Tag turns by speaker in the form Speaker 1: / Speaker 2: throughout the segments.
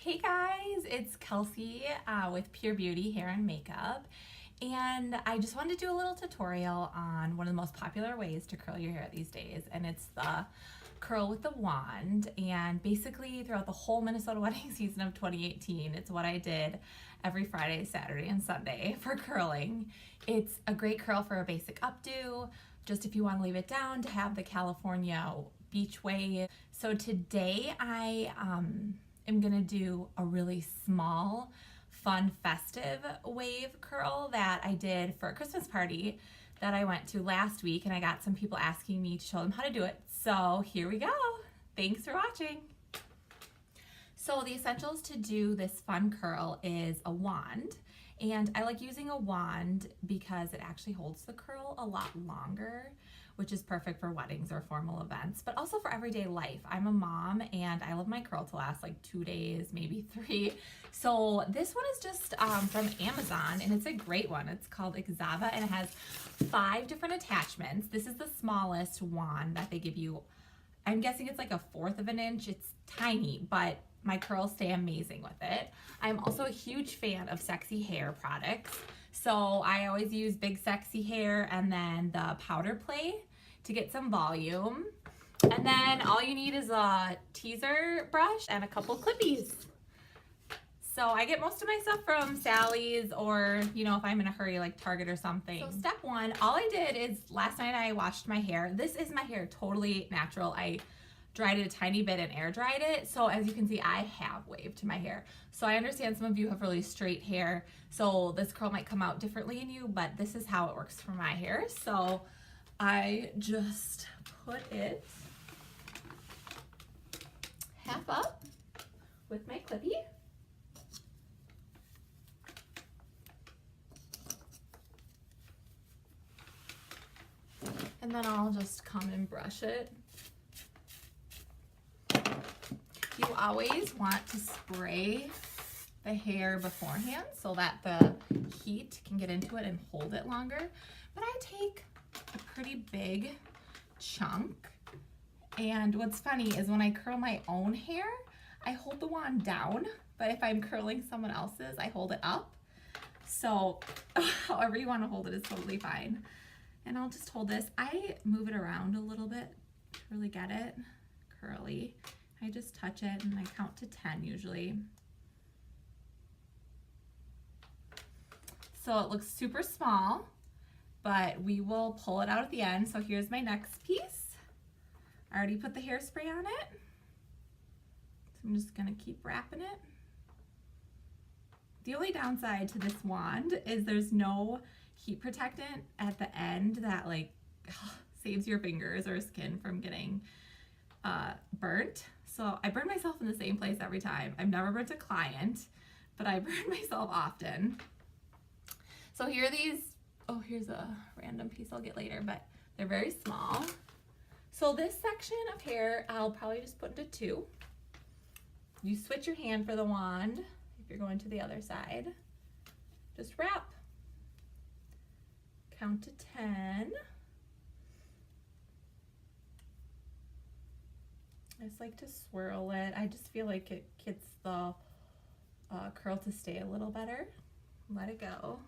Speaker 1: Hey guys, it's Kelsey with Pure Beauty Hair and Makeup, and I just wanted to do a little tutorial on one of the most popular ways to curl your hair these days, and it's the curl with the wand. And basically throughout the whole Minnesota wedding season of 2018, it's what I did every Friday, Saturday, and Sunday for curling. It's a great curl for a basic updo, just if you want to leave it down to have the California beach wave. So today I am gonna do a really small, fun, festive wave curl that I did for a Christmas party that I went to last week, and I got some people asking me to show them how to do it. So here we go. Thanks for watching. So the essentials to do this fun curl is a wand, and I like using a wand because it actually holds the curl a lot longer, which is perfect for weddings or formal events, but also for everyday life. I'm a mom and I love my curl to last like 2 days, maybe 3. So this one is just from Amazon, and it's a great one. It's called Ixava, and it has 5 different attachments. This is the smallest wand that they give you. I'm guessing it's like 1/4 of an inch. It's tiny, but my curls stay amazing with it. I'm also a huge fan of Sexy Hair products. So I always use Big Sexy Hair and then the powder play to get some volume. And then all you need is a teaser brush and a couple clippies. So I get most of my stuff from Sally's, or, you know, if I'm in a hurry, like Target or something. So step 1, all I did is last night I washed my hair. This is my hair, totally natural. I dried it a tiny bit and air dried it. So as you can see, I have wave to my hair. So I understand some of you have really straight hair, so this curl might come out differently in you, but this is how it works for my hair. So I just put it half up with my clippy. And then I'll just come and brush it. You always want to spray the hair beforehand so that the heat can get into it and hold it longer. But I take a pretty big chunk, and what's funny is when I curl my own hair, I hold the wand down, but if I'm curling someone else's, I hold it up. So however you want to hold it is totally fine. And I'll just hold this. I move it around a little bit to really get it curly. I just touch it and I count to 10 usually. So it looks super small, but we will pull it out at the end. So here's my next piece. I already put the hairspray on it. So I'm just gonna keep wrapping it. The only downside to this wand is there's no heat protectant at the end that like saves your fingers or skin from getting burnt. So I burn myself in the same place every time. I've never burnt a client, but I burn myself often. So here are these, oh, here's a random piece I'll get later, but they're very small. So this section of hair, I'll probably just put into 2. You switch your hand for the wand if you're going to the other side. Just wrap, count to 10. I just like to swirl it. I just feel like it gets the curl to stay a little better. Let it go.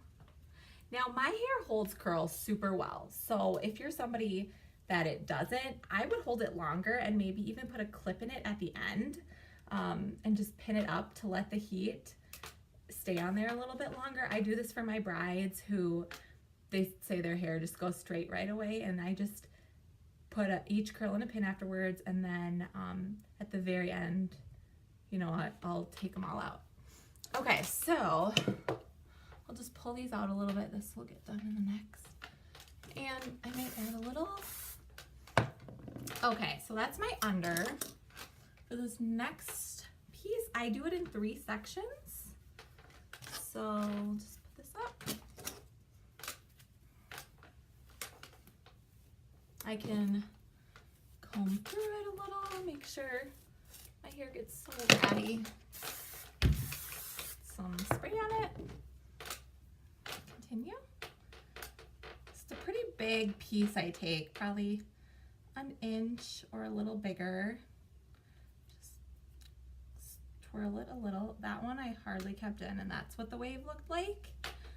Speaker 1: Now my hair holds curls super well. So if you're somebody that it doesn't, I would hold it longer and maybe even put a clip in it at the end and just pin it up to let the heat stay on there a little bit longer. I do this for my brides who they say their hair just goes straight right away, and I just put each curl in a pin afterwards, and then at the very end, you know what, I'll take them all out. Okay, so I'll just pull these out a little bit. This will get done in the next. And I might add a little. Okay, so that's my under. For this next piece, I do it in 3 sections. So I'll just put this up. I can comb through it a little, make sure my hair gets so ratty. Some spray on it. Continue. It's a pretty big piece I take, probably an inch or a little bigger. Just twirl it a little. That one I hardly kept in, and that's what the wave looked like.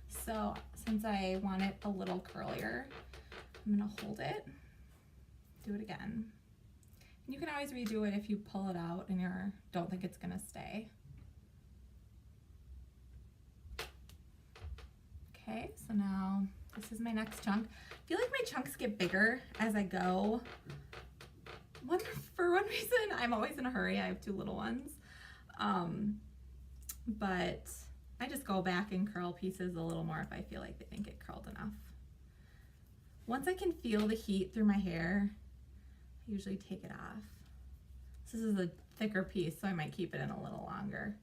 Speaker 1: So since I want it a little curlier, I'm gonna hold it, do it again. And you can always redo it if you pull it out and you don't think it's gonna stay. Okay, so now this is my next chunk. I feel like my chunks get bigger as I go. For one reason, I'm always in a hurry. I have two little ones. But I just go back and curl pieces a little more if I feel like they didn't get curled enough. Once I can feel the heat through my hair, I usually take it off. This is a thicker piece, so I might keep it in a little longer.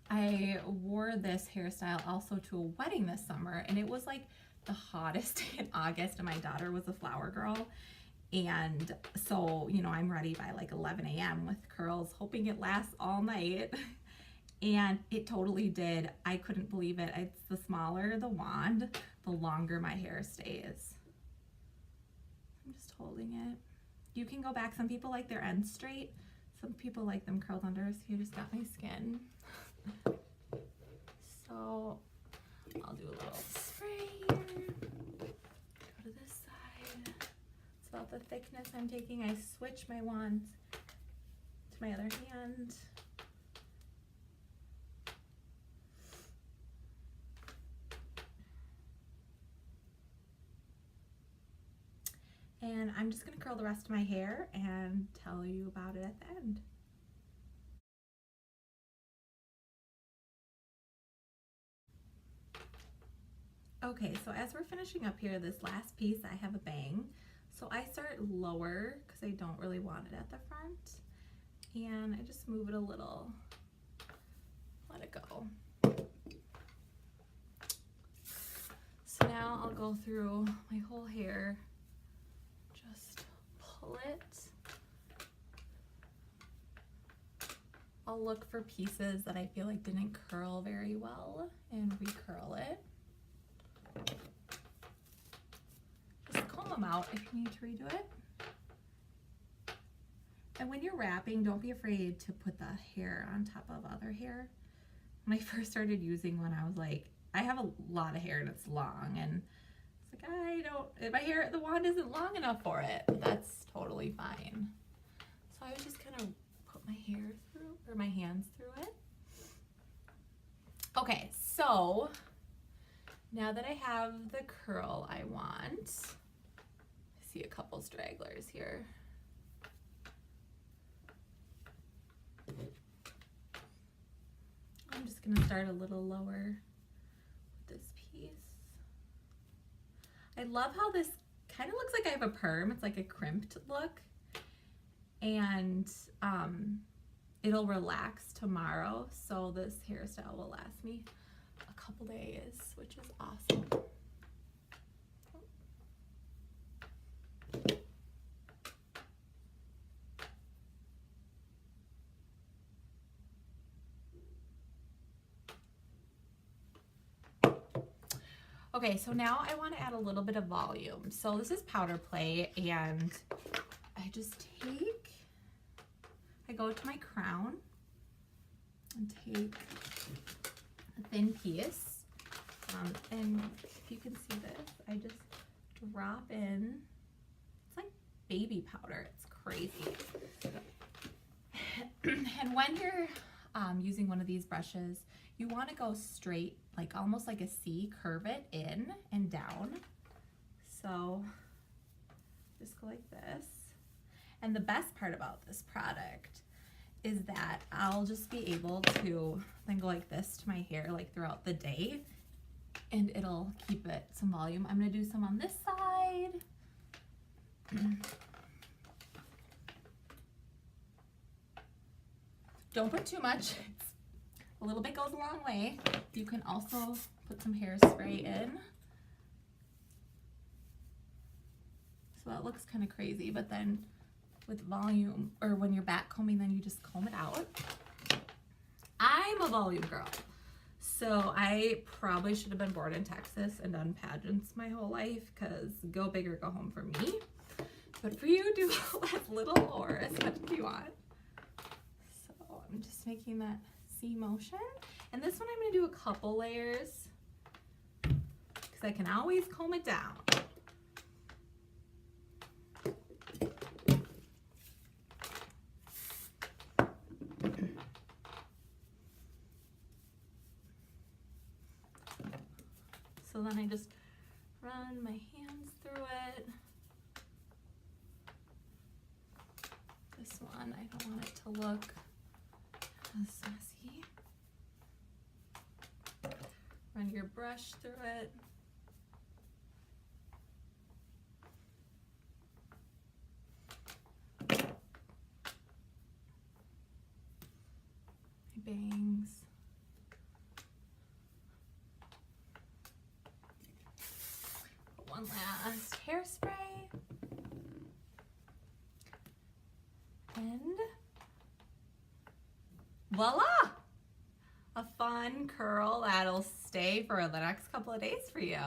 Speaker 1: I wore this hairstyle also to a wedding this summer, and it was like the hottest day in August, and my daughter was a flower girl. And so, you know, I'm ready by like 11 a.m. with curls, hoping it lasts all night. And it totally did. I couldn't believe it. It's the smaller the wand, the longer my hair stays. I'm just holding it. You can go back. Some people like their ends straight. Some people like them curled under, so you just got my skin. So I'll do a little spray here. Go to this side. It's about the thickness I'm taking. I switch my wands to my other hand. And I'm just going to curl the rest of my hair and tell you about it at the end. Okay, so as we're finishing up here, this last piece, I have a bang. So I start lower because I don't really want it at the front. And I just move it a little, let it go. So now I'll go through my whole hair, just pull it. I'll look for pieces that I feel like didn't curl very well and recurl it. Just comb them out if you need to redo it. And when you're wrapping, don't be afraid to put the hair on top of other hair. When I first started using one, I was like, I have a lot of hair and it's long, and it's like, my hair, the wand isn't long enough for it. But that's totally fine. So I would just kind of put my hair through, or my hands through it. Okay, so now that I have the curl I want, I see a couple stragglers here. I'm just gonna start a little lower with this piece. I love how this kind of looks like I have a perm. It's like a crimped look. And it'll relax tomorrow, so this hairstyle will last me a couple days, which is awesome. Okay, so now I want to add a little bit of volume. So this is powder play, and I just I go to my crown and take a thin piece, and if you can see this, I just drop in. It's like baby powder. It's crazy. And when you're using one of these brushes, you want to go straight, like almost like a C, curve it in and down. So just go like this. And the best part about this product is that I'll just be able to then go like this to my hair like throughout the day, and it'll keep it some volume. I'm gonna do some on this side. Don't put too much. A little bit goes a long way. You can also put some hairspray in. So that looks kind of crazy, but then with volume, or when you're back combing, then you just comb it out. I'm a volume girl. So I probably should have been born in Texas and done pageants my whole life, because go big or go home for me. But for you, do as little or as much as you want. So I'm just making that C motion. And this one I'm going to do a couple layers because I can always comb it down. So then I just run my hands through it. This one, I don't want it to look as messy. Run your brush through it. My bangs. One last hairspray. And voila! A fun curl that'll stay for the next couple of days for you.